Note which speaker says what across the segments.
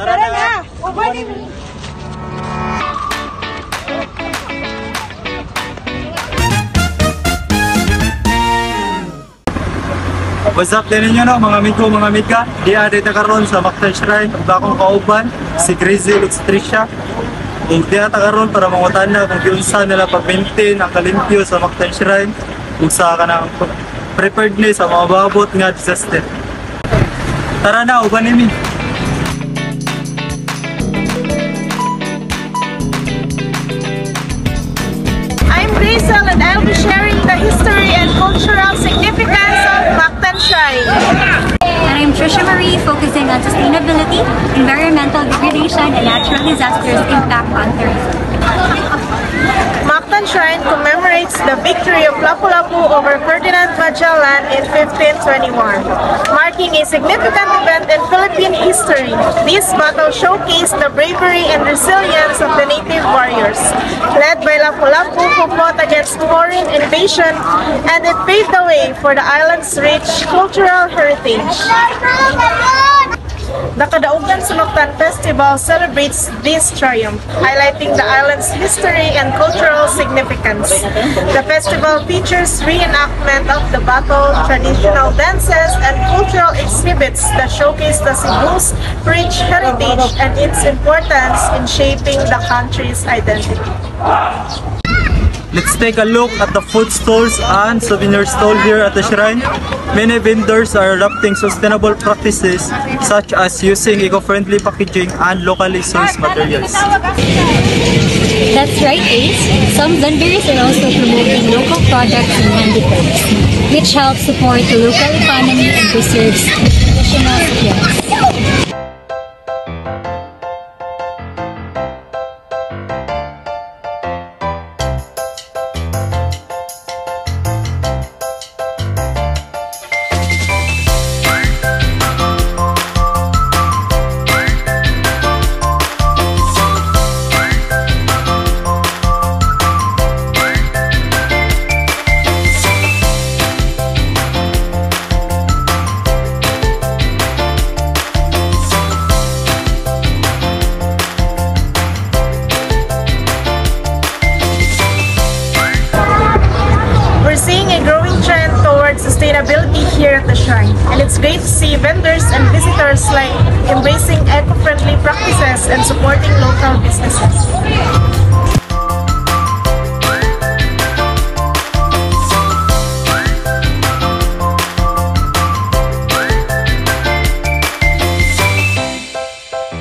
Speaker 1: Tara na! Ubanin mo!
Speaker 2: What's up din ninyo no, mga amigo, mga amiga. Di dito karon sa Mactan Shrine. Ang bakong kauban, si Crazy Luxtricia. Kung di karon para mangutan na kung giunsa nila pag-maintain ang kalimpyo sa Mactan Shrine. Kung sa kanang preparedness sa mga babot nga disaster. Tara na, uban nimi.
Speaker 1: I'm Rachel and I'll be sharing the history and cultural significance of Mactan Shrine.
Speaker 3: And I'm Trisha Marie, focusing on sustainability, environmental degradation, and natural disasters' impact on tourism.
Speaker 1: Mactan Shrine commemorates the victory of Lapu-Lapu over Ferdinand Magellan in 1521, marking a significant event in Philippine history. This battle showcased the bravery and resilience of the native warriors, led by Lapu-Lapu who fought against foreign invasion, and it paved the way for the island's rich cultural heritage. The Kadaugan sa Mactan Festival celebrates this triumph, highlighting the island's history and cultural significance. The festival features reenactment of the battle, traditional dances, and cultural exhibits that showcase the Cebu's rich heritage and its importance in shaping the country's identity.
Speaker 2: Let's take a look at the food stalls and souvenir stall here at the shrine. Many vendors are adopting sustainable practices such as using eco-friendly packaging and locally sourced materials.
Speaker 3: That's right, Ace. Some vendors are also promoting local products and handicrafts, which helps support the local economy and preserves traditional skills.
Speaker 1: Sustainability here at the shrine, and it's great to see vendors and visitors like embracing eco-friendly practices and supporting local businesses.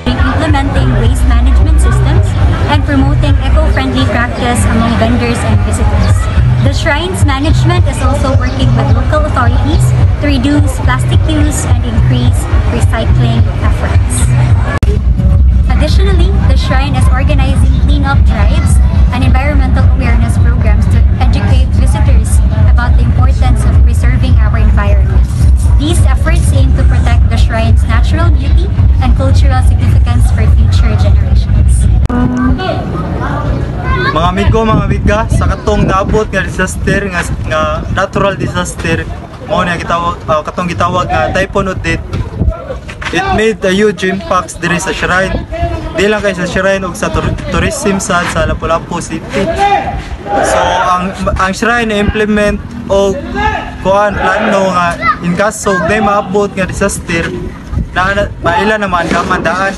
Speaker 3: Implementing waste management systems and promoting eco-friendly practice among vendors and visitors. The Shrine's management is also working with local authorities to reduce plastic use and increase recycling efforts. Additionally, the Shrine is organizing clean-up drives and environmental awareness programs to educate visitors about the importance of preserving our environment. These efforts aim to protect the Shrine's natural beauty and cultural significance for future generations.
Speaker 2: Mga amigo, mga amiga, sa katong naabot nga disaster nga natural disaster mo na katong gitawag nga Typhoon Odette, it made a huge impact diri sa shrine. Di lang kay sa shrine ug sa tourism sa Lapu-Lapu City. So ang shrine implement og plano nga in kaso day maabot nga disaster na maila naman kamandaan.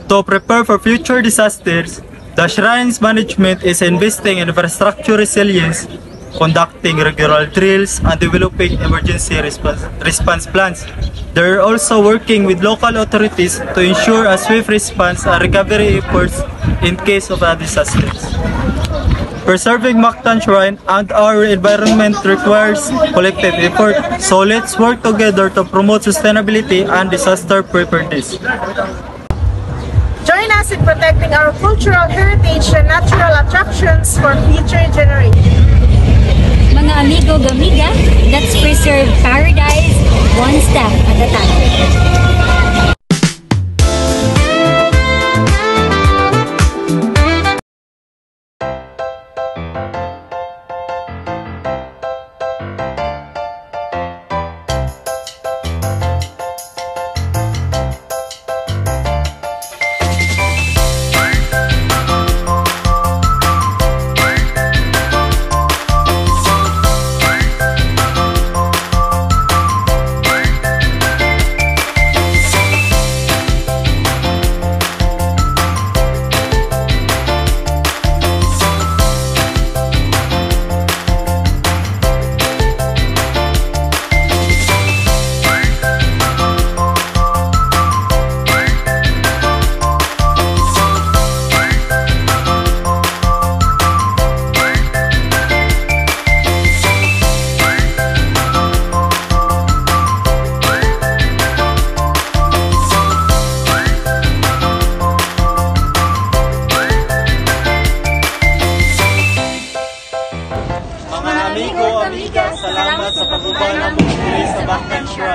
Speaker 2: To prepare for future disasters, the Shrine's management is investing in infrastructure resilience, conducting regular drills, and developing emergency response plans. They are also working with local authorities to ensure a swift response and recovery efforts in case of a disaster. Preserving Mactan Shrine and our environment requires collective effort, so let's work together to promote sustainability and disaster preparedness.
Speaker 1: Join us in protecting our cultural heritage and natural attractions for future generations.
Speaker 3: Mga amigo, gamiga, let's preserve paradise one step at a time.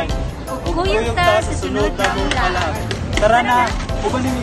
Speaker 2: shrine.
Speaker 3: Kuyog ta sa sunod na mong
Speaker 2: Tara na, ubalin